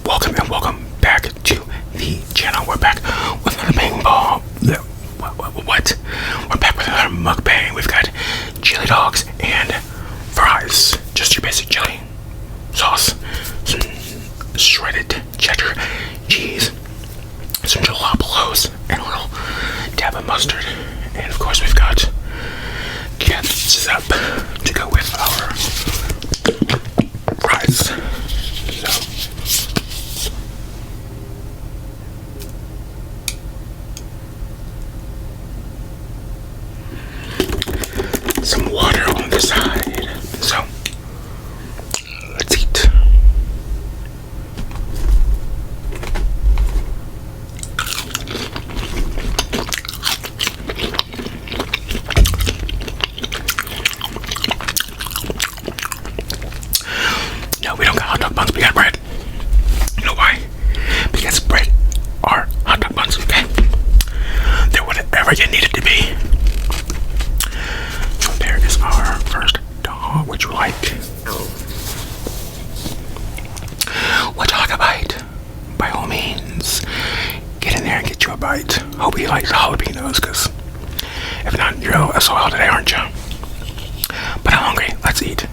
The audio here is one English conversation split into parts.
Welcome and welcome back to the channel. We're back with another bang ball. What? We're back with another mukbang. We've got chili dogs and fries. Just your basic chili sauce, some shredded cheddar cheese, some jalapenos, and a little dab of mustard. And of course, we've got ketchup to go with our fries. Some water on the side. So let's eat. No, we don't got hot dog buns, we got bread. You know why? Because bread are hot dog buns, okay? They're whatever you need it to be. There is our first dog. Would you like? Would you like a bite? By all means, get in there and get you a bite. Hope you like the jalapenos, because if not, you're SOL today, aren't you? But I'm hungry. Let's eat.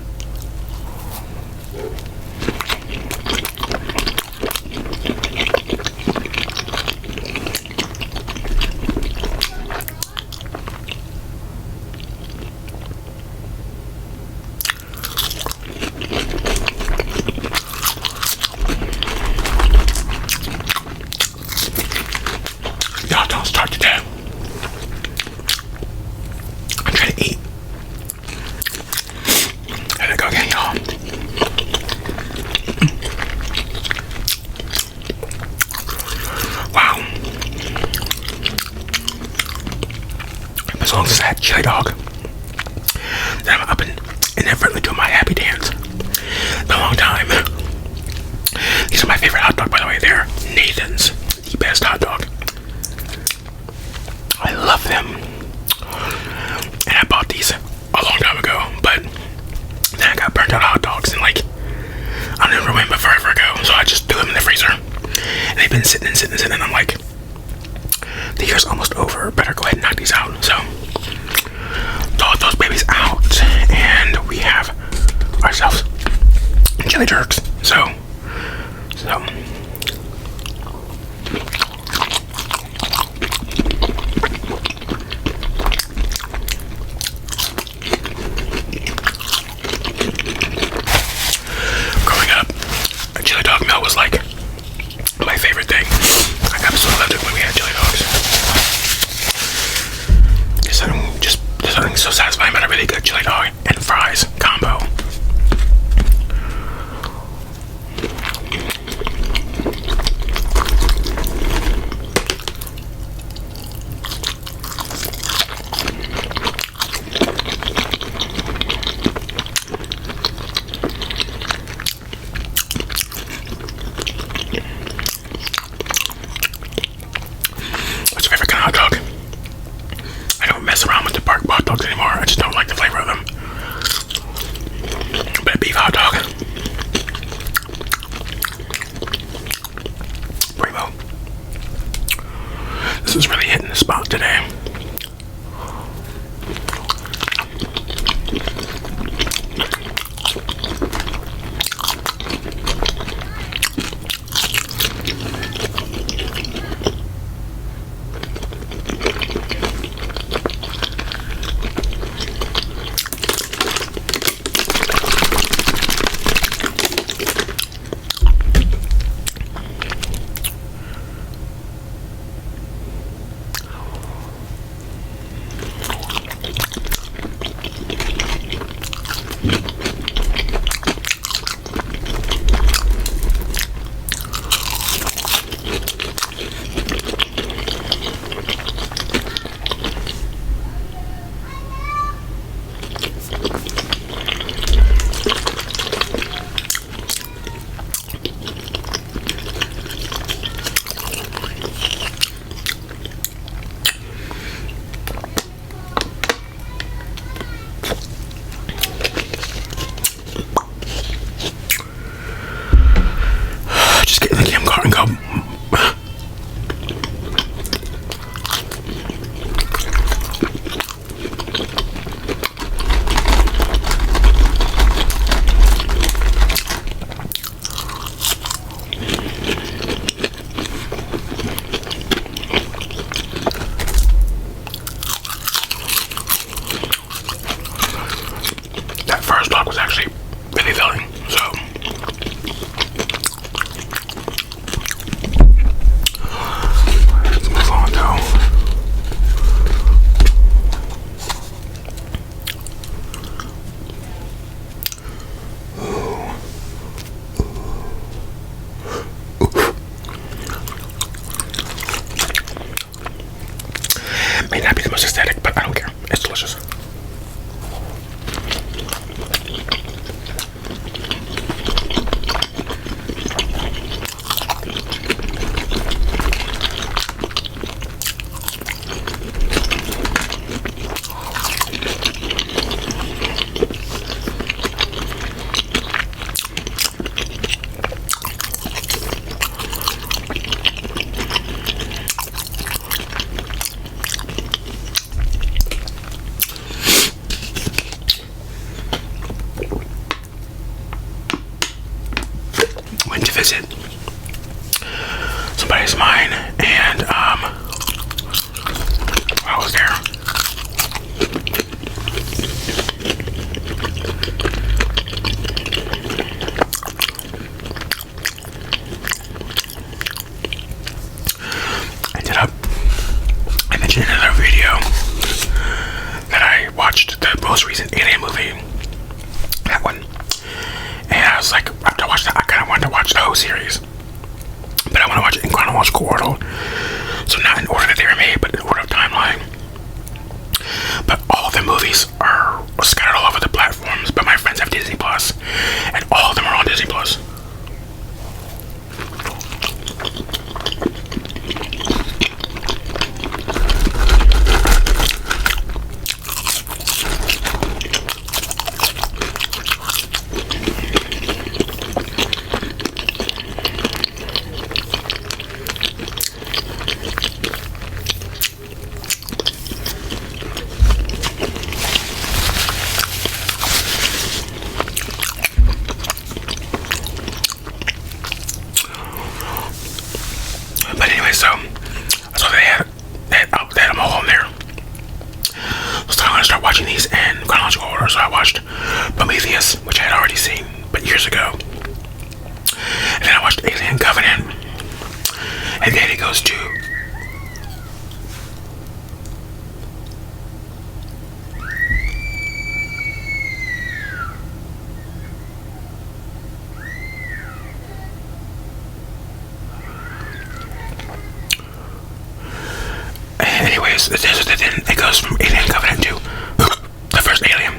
Y'all don't start today. I'm trying to eat. There we go again, y'all. Wow. As long as I had chili dog, then I'm up and inadvertently doing my happy dance. In a long time. These are my favorite hot dog, by the way. They're Nathan's, the best hot dog. I love them. And I bought these a long time ago, but then I got burnt out hot dogs and I don't even remember forever ago, so I just threw them in the freezer. And they've been sitting, and I'm like, the year's almost over, better go ahead and knock these out. So, throw those babies out, and we have ourselves chili jerks. So. Growing up, a chili dog meal was like my favorite thing. I absolutely loved it when we had chili dogs. There's something so satisfying about a really good chili dog and fries combo. What's your favorite kind of hot dog? I don't mess around with the bark hot dogs anymore. I just don't like the flavor of them. But a beef hot dog, primo. This is really hitting the spot today. May not be the most aesthetic, but I don't care. It's delicious. Went to visit somebody's mine, and I was there. I mentioned in another video that I watched the most recent Alien movie, that one, and I was like, after I watched that, I kind of wanted to watch the whole series, but I want to watch it in chronological order, so not in order that they were made, but in order of timeline. But all of the movies are scattered all over the platforms, but my friends have Disney Plus, and all of them are on Disney Plus. But anyway, so they had them all on there. So I'm gonna start watching these in chronological order. So I watched Prometheus, which I had already seen, but years ago. And then I watched Alien Covenant. And then it goes to anyways, then it goes from Alien Covenant to the first Alien.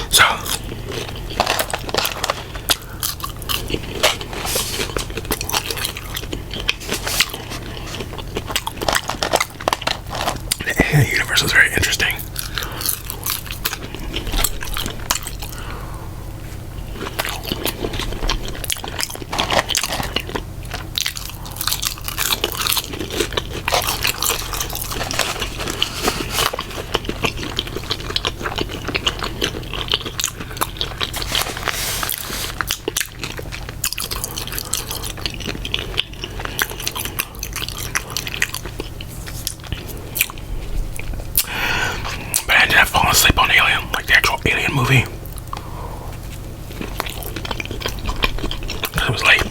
So the universe is very interesting. I've fallen asleep on Alien, like the actual Alien movie. Because it was late.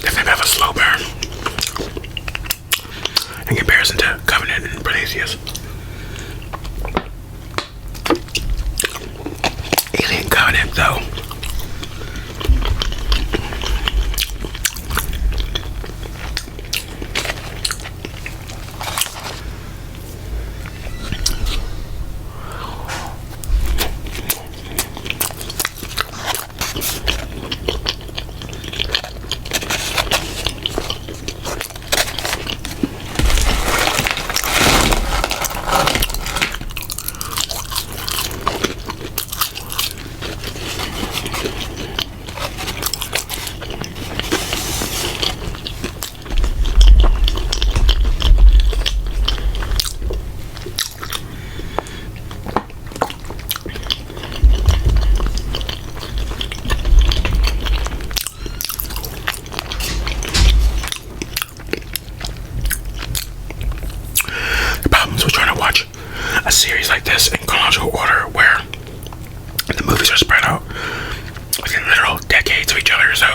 Definitely have a slow burn in comparison to Covenant and Prometheus. Alien Covenant, though, decades of each other. So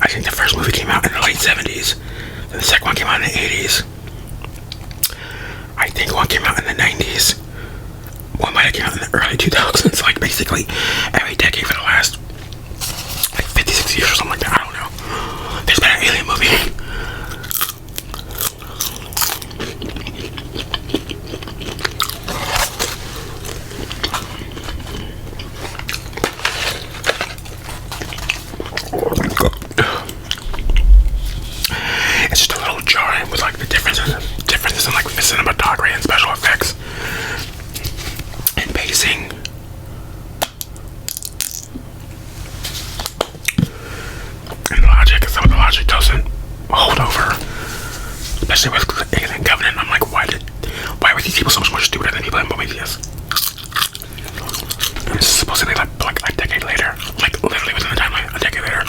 I think the first movie came out in the late 70s, and the second one came out in the 80s. I think one came out in the 90s. One might have come out in the early 2000s. Like basically every decade for the last like 56 years or something like that. I don't know. There's been an alien movie. It's just a little jarring with like the differences in like the cinematography and special effects and pacing. And logic, some of the logic doesn't hold over, especially with Alien Covenant. I'm like, why were these people so much more stupid than people in Prometheus? And it's supposedly like a decade later, like literally within the timeline, a decade later.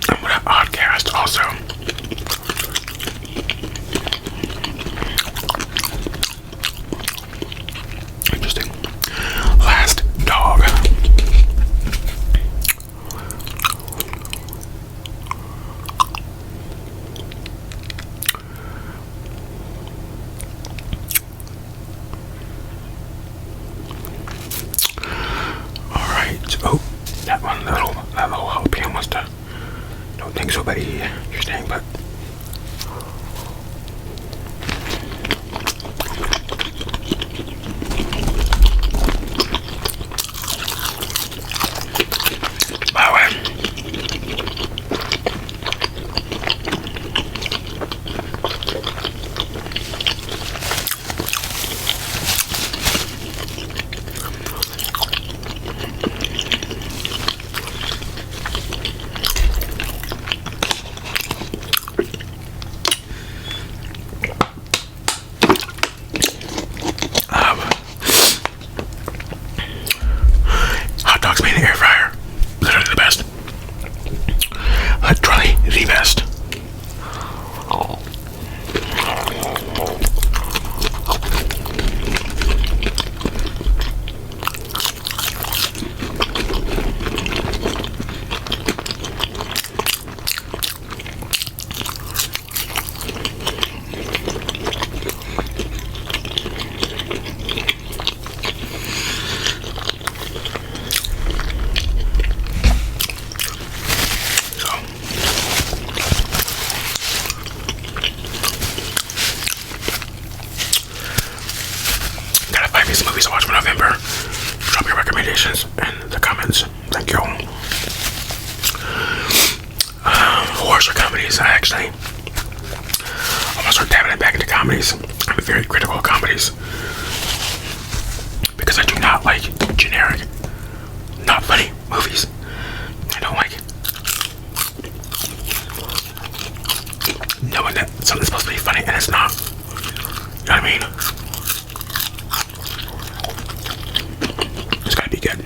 And what an odd cast, also. Interesting. Last dog. Oh, that little jalapeno must have. Don't think so, buddy. You're staying, but. By the way, hot dogs made in the air fryer. Literally the best. Literally the best. Gotta find me some movies to watch for November. Drop your recommendations in the comments. Thank you. Horrors or comedies. I actually I'm gonna start dabbling back into comedies. I'm very critical of comedies because I do not like generic, not funny movies. I don't like knowing that something's supposed to be funny and it's not. You know what I mean? It's gotta be good.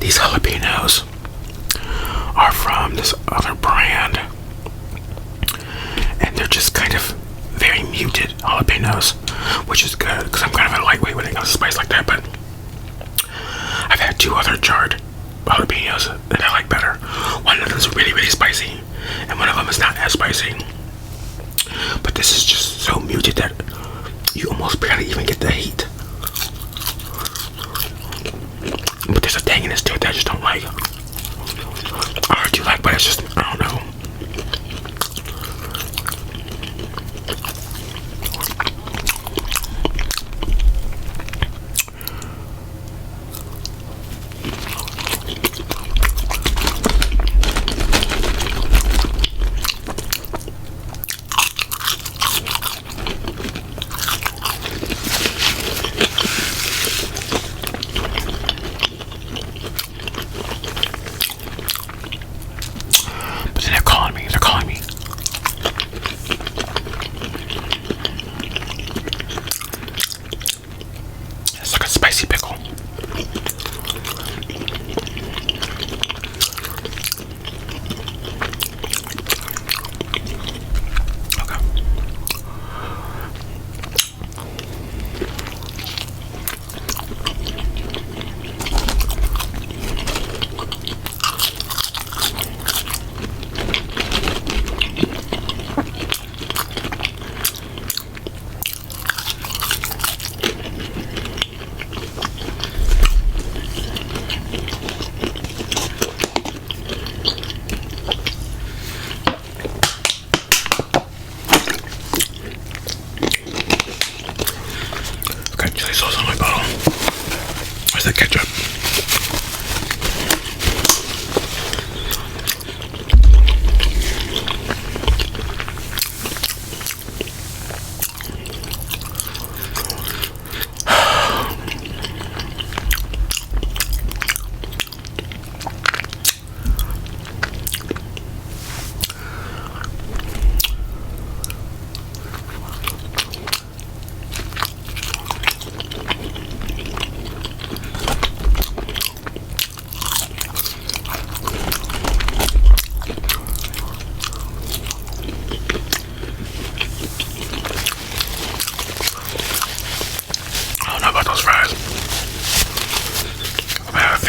These jalapenos are from this other brand, and they're just kind of very muted jalapenos, which is good because I'm kind of a lightweight when it comes to spice like that. But I've had two other jarred jalapenos that I like better. One of them is really, really spicy, and one of them is not as spicy. But this is just so muted that you almost barely even get the heat. But there's a tanginess to it that I just don't like. Or do like, but it's just, I don't know.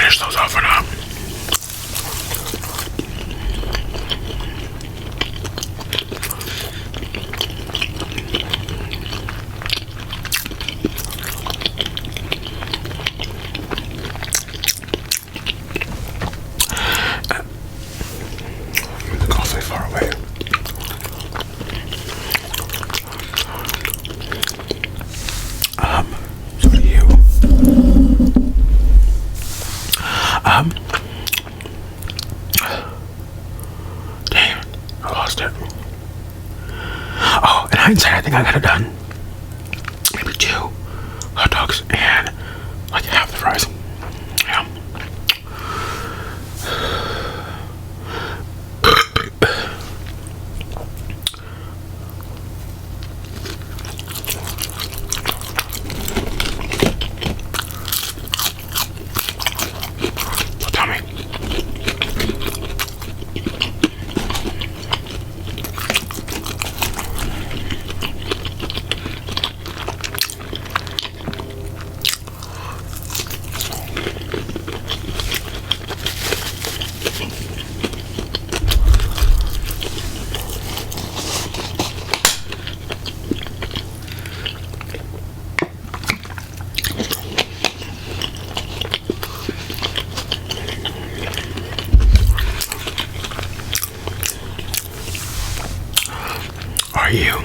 finish those off or not. The coffee far away. So do you. Damn, I lost it. Oh, in hindsight, I think I could have done maybe 2 hot dogs and like half the fries. Yeah. So tell me. Are you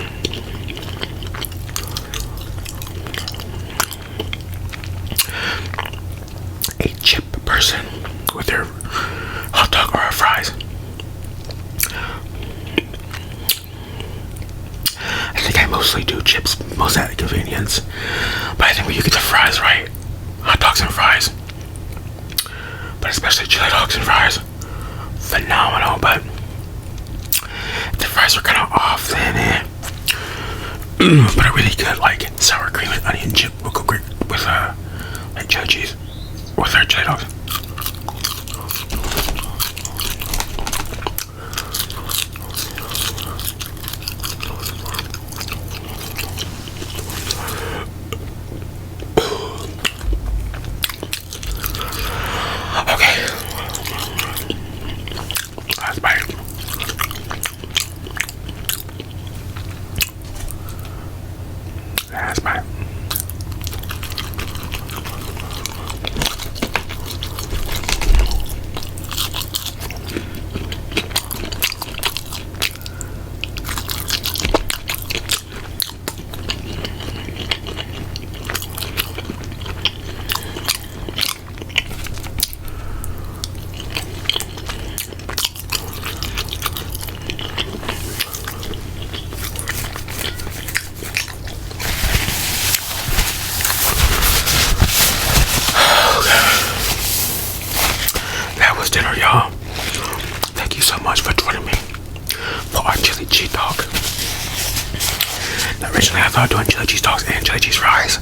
a chip person with your hot dog or fries? I think I mostly do chips, most out of convenience. But I think when you get the fries right, hot dogs and fries, but especially chili dogs and fries, phenomenal. But if the fries are kind of off, then but a really good like sour cream and onion chip will go great with like chili cheese with our chili dogs. Okay. Last bite. Last bite. That was dinner, y'all. Thank you so much for joining me for our chili cheese dog. Now, originally I thought doing chili cheese dogs and chili cheese fries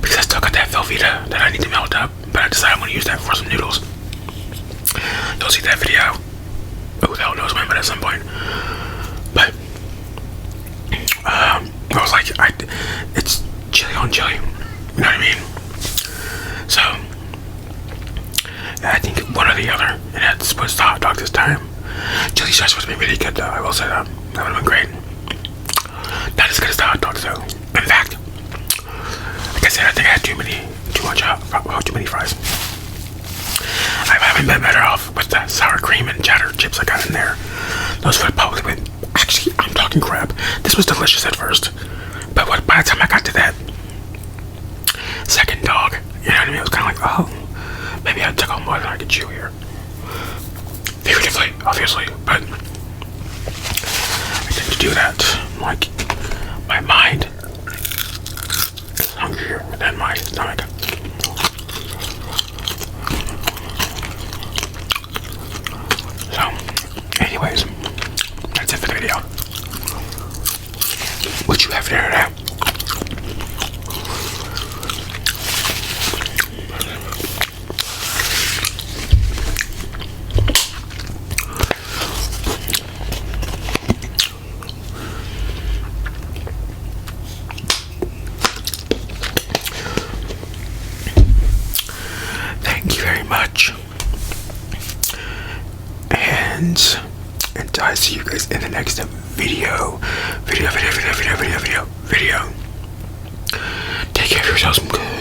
because I still got that Velveeta that I need to melt up, but I decided I'm going to use that for some noodles. You'll see that video. Who the hell knows when, but at some point. But I was like, it's chili on chili. You know what I mean? So I think one or the other, and that's supposed to hot dog this time. Chili sauce would have been really good though, I will say that. That would have been great. Not as good as the hot dogs though. In fact, like I said, I think I had too many fries. I haven't been better off with the sour cream and cheddar chips I got in there. Those would have probably been, actually, I'm talking crap. This was delicious at first. But by the time I got to that second dog, you know what I mean? It was kind of like, oh, maybe I took on more than I could chew here. Figuratively, obviously, but I tend to do that. Like, my mind is hungrier than my stomach. So, anyways, that's it for the video. What you have for dinner now? friends, and I see you guys in the next video. Take care of yourselves. Good.